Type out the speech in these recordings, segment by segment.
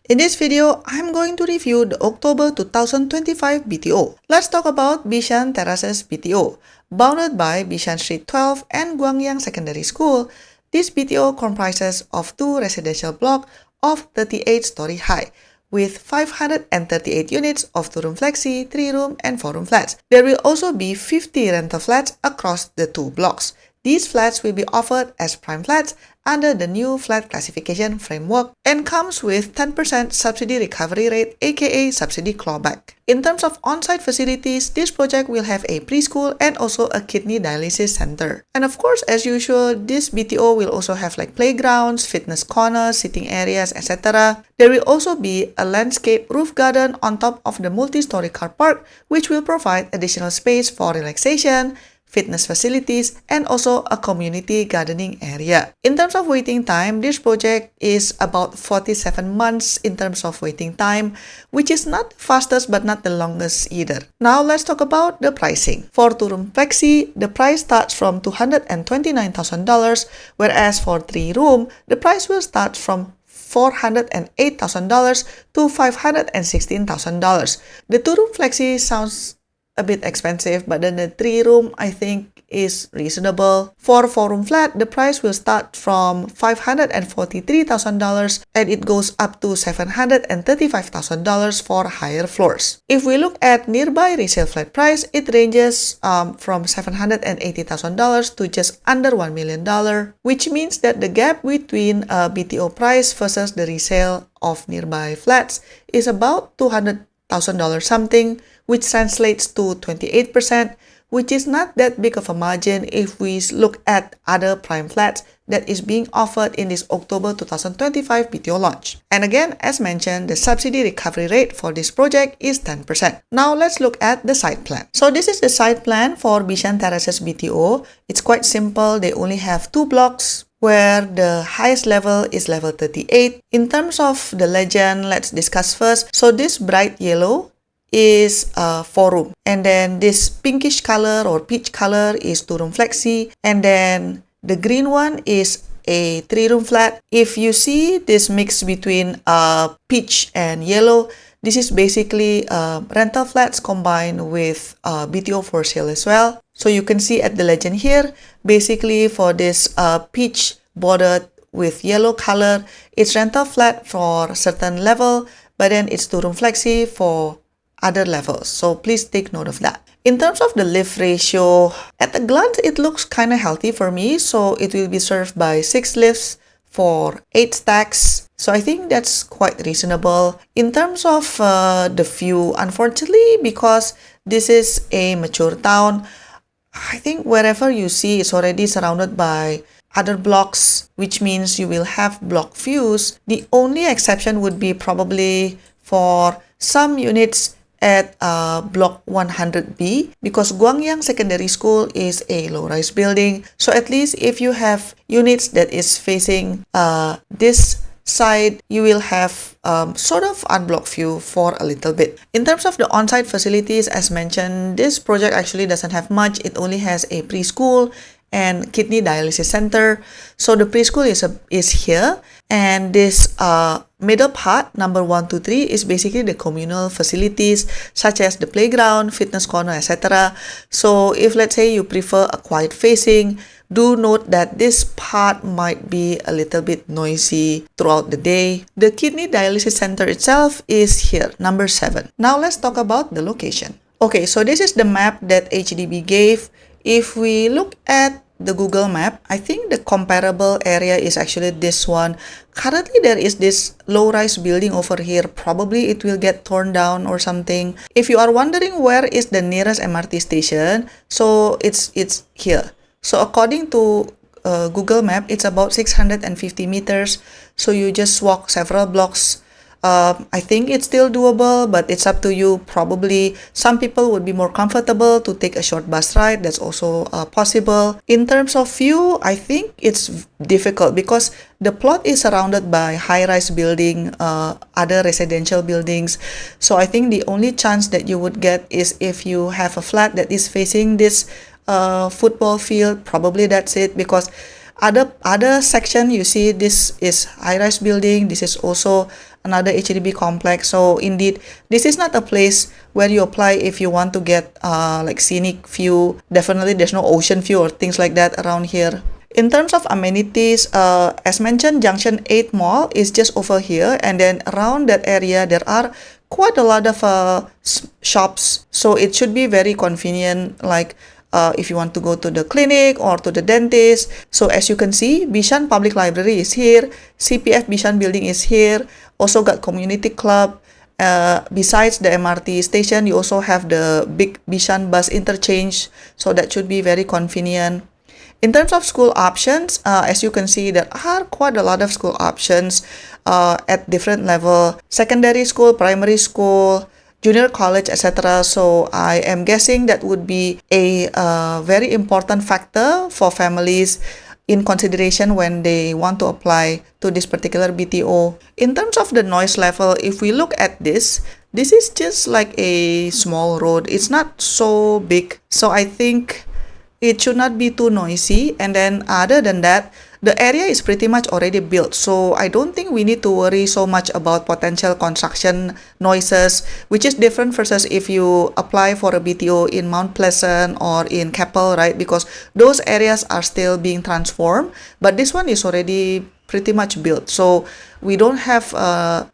In this video, I'm going to review the October 2025 BTO. Let's talk about Bishan Terraces BTO. Bounded by Bishan Street 12 and Guangyang Secondary School, this BTO comprises of two residential blocks of 38-story high, with 538 units of 2-room flexi, 3-room, and 4-room flats. There will also be 50 rental flats across the two blocks. These flats will be offered as prime flats under the new flat classification framework and comes with 10% subsidy recovery rate, aka subsidy clawback. In terms of on-site facilities, this project will have a preschool and also a kidney dialysis center. And of course, as usual, this BTO will also have like playgrounds, fitness corners, sitting areas, etc. There will also be a landscape roof garden on top of the multi-story car park, which will provide additional space for relaxation, fitness facilities, and also a community gardening area. In terms of waiting time, this project is about 47 months in terms of waiting time, which is not the fastest but not the longest either. Now let's talk about the pricing. For 2-room flexi, the price starts from $229,000, whereas for 3-room, the price will start from $408,000 to $516,000. The 2-room flexi sounds a bit expensive, but then the 3-room I think is reasonable. For 4-room flat, the price will start from $543,000 and it goes up to $735,000 for higher floors. If we look at nearby resale flat price, it ranges from $780,000 to just under $1 million, which means that the gap between BTO price versus the resale of nearby flats is about $200,000 something, which translates to 28%, which is not that big of a margin if we look at other prime flats that is being offered in this October 2025 BTO launch. And again, as mentioned, the subsidy recovery rate for this project is 10%. Now let's look at the site plan. So this is the site plan for Bishan Terraces BTO. It's quite simple. They only have 2 blocks, where the highest level is level 38. In terms of the legend, let's discuss first. So this bright yellow is 4-room, and then this pinkish color or peach color is 2-room flexi, and then the green one is a 3-room flat. If you see this mix between peach and yellow, this is basically rental flats combined with BTO for sale as well. So you can see at the legend here, basically for this peach bordered with yellow color, it's rental flat for certain level, but then it's 2-room flexi for other levels. So please take note of that. In terms of the lift ratio, at a glance, it looks kind of healthy for me. So it will be served by 6 lifts for 8 stacks. So I think that's quite reasonable. In terms of the view, unfortunately, because this is a mature town, I think wherever you see it's already surrounded by other blocks, which means you will have block views. The only exception would be probably for some units at block 100B, because Guangyang Secondary School is a low-rise building. So at least if you have units that is facing this side, you will have sort of unblocked view for a little bit. In terms of the on-site facilities, as mentioned, this project actually doesn't have much. It only has a preschool and kidney dialysis center. So the preschool is here, and this middle part, number 1 to 3, is basically the communal facilities such as the playground, fitness corner, etc. So if let's say you prefer a quiet facing, do note that this part might be a little bit noisy throughout the day. The kidney dialysis center itself is here, number 7. Now let's talk about the location. Okay, so this is the map that HDB gave. If we look at the Google map, I think the comparable area is actually this one. Currently, there is this low-rise building over here. Probably it will get torn down or something. If you are wondering where is the nearest MRT station, so it's here. So according to Google map, it's about 650 meters. So you just walk several blocks. I think it's still doable, but it's up to you. Probably some people would be more comfortable to take a short bus ride. That's also possible. In terms of view, I think it's difficult because the plot is surrounded by high-rise building, other residential buildings. So I think the only chance that you would get is if you have a flat that is facing this football field. Probably that's it, because Other section, you see this is high-rise building. This is also another HDB complex. So indeed, this is not a place where you apply if you want to get like scenic view. Definitely there's no ocean view or things like that around here. In terms of amenities, as mentioned, Junction 8 Mall is just over here, and then around that area there are quite a lot of shops, so it should be very convenient, like if you want to go to the clinic or to the dentist. So as you can see, Bishan Public Library is here, CPF Bishan building is here, also got community club. Besides the MRT station, you also have the big Bishan bus interchange, so that should be very convenient. In terms of school options, as you can see, there are quite a lot of school options at different level: secondary school, primary school, junior college, etc. So I am guessing that would be a very important factor for families in consideration when they want to apply to this particular BTO. In terms of the noise level, if we look at this is just like a small road. It's not so big. So I think it should not be too noisy. And then other than that, the area is pretty much already built, so I don't think we need to worry so much about potential construction noises, which is different versus if you apply for a BTO in Mount Pleasant or in Keppel, right? Because those areas are still being transformed, but this one is already pretty much built, so we don't have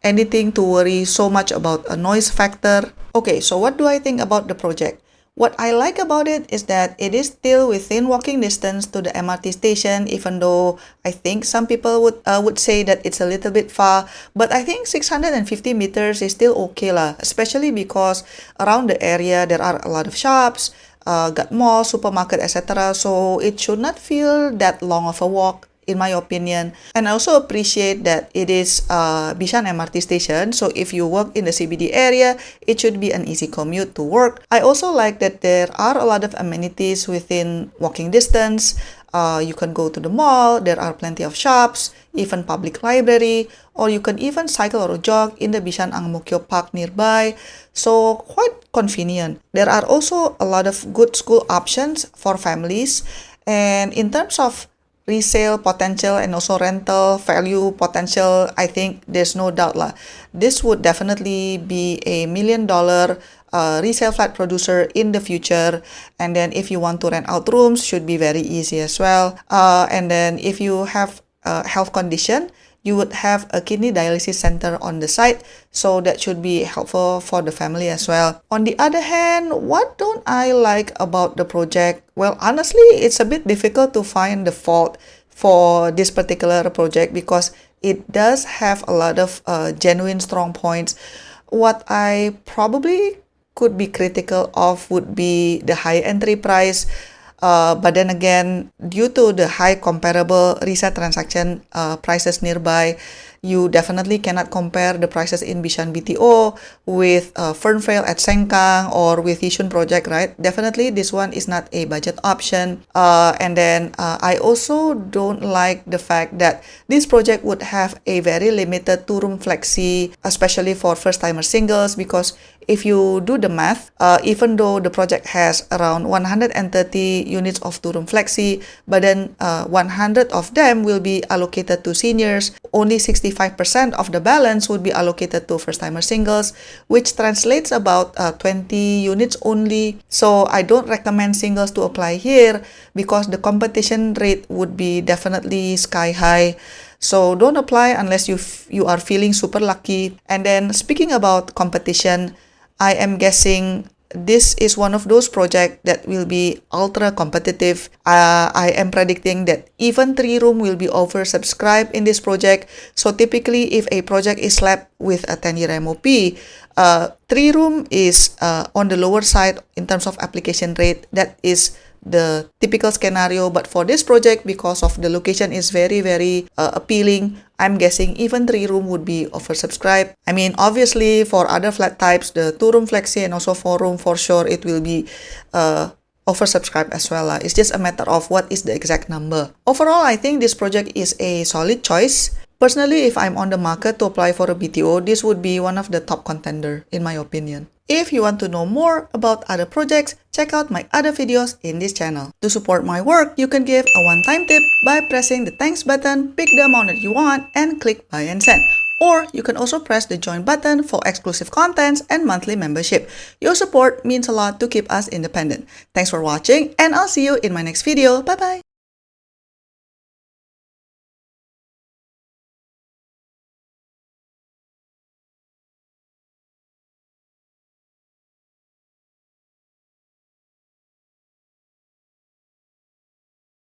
anything to worry so much about a noise factor. Okay, so what do I think about the project? What I like about it is that it is still within walking distance to the MRT station, even though I think some people would say that it's a little bit far. But I think 650 meters is still okay lah, especially because around the area there are a lot of shops, got malls, supermarket, etc. So it should not feel that long of a walk, in my opinion. And I also appreciate that it is Bishan MRT station, so if you work in the CBD area, it should be an easy commute to work. I also like that there are a lot of amenities within walking distance. You can go to the mall, there are plenty of shops, even public library, or you can even cycle or jog in the Bishan Ang Mo Kio Park nearby. So quite convenient. There are also a lot of good school options for families. And in terms of resale potential and also rental value potential, I think there's no doubt lah. This would definitely be a $1 million resale flat producer in the future. And then if you want to rent out rooms, should be very easy as well. And then if you have a health condition, you would have a kidney dialysis center on the site, so that should be helpful for the family as well. On the other hand, what don't I like about the project? Well, honestly, it's a bit difficult to find the fault for this particular project because it does have a lot of genuine strong points. What I probably could be critical of would be the high entry price. But then again, due to the high comparable resale transaction prices nearby, you definitely cannot compare the prices in Bishan BTO with Fernvale at Sengkang or with Yishun project, right? Definitely this one is not a budget option. And then I also don't like the fact that this project would have a very limited two-room flexi, especially for first-timer singles, because if you do the math, even though the project has around 130 units of two-room flexi, but then 100 of them will be allocated to seniors, only 65% of the balance would be allocated to first-timer singles, which translates about 20 units only. So I don't recommend singles to apply here because the competition rate would be definitely sky high. So don't apply unless you are feeling super lucky. And then speaking about competition, I am guessing this is one of those projects that will be ultra competitive. I am predicting that even 3-room will be oversubscribed in this project. So typically, if a project is slapped with a 10-year MOP, 3-room is on the lower side in terms of application rate. That is the typical scenario. But for this project, because of the location is very, very appealing, I'm guessing even 3-room would be oversubscribed. I mean, obviously, for other flat types, the 2-room flexi and also 4-room, for sure, it will be oversubscribed as well. It's just a matter of what is the exact number. Overall, I think this project is a solid choice. Personally, if I'm on the market to apply for a BTO, this would be one of the top contender, in my opinion. If you want to know more about other projects, check out my other videos in this channel. To support my work, you can give a one-time tip by pressing the thanks button, pick the amount that you want, and click buy and send. Or you can also press the join button for exclusive contents and monthly membership. Your support means a lot to keep us independent. Thanks for watching, and I'll see you in my next video. Bye bye!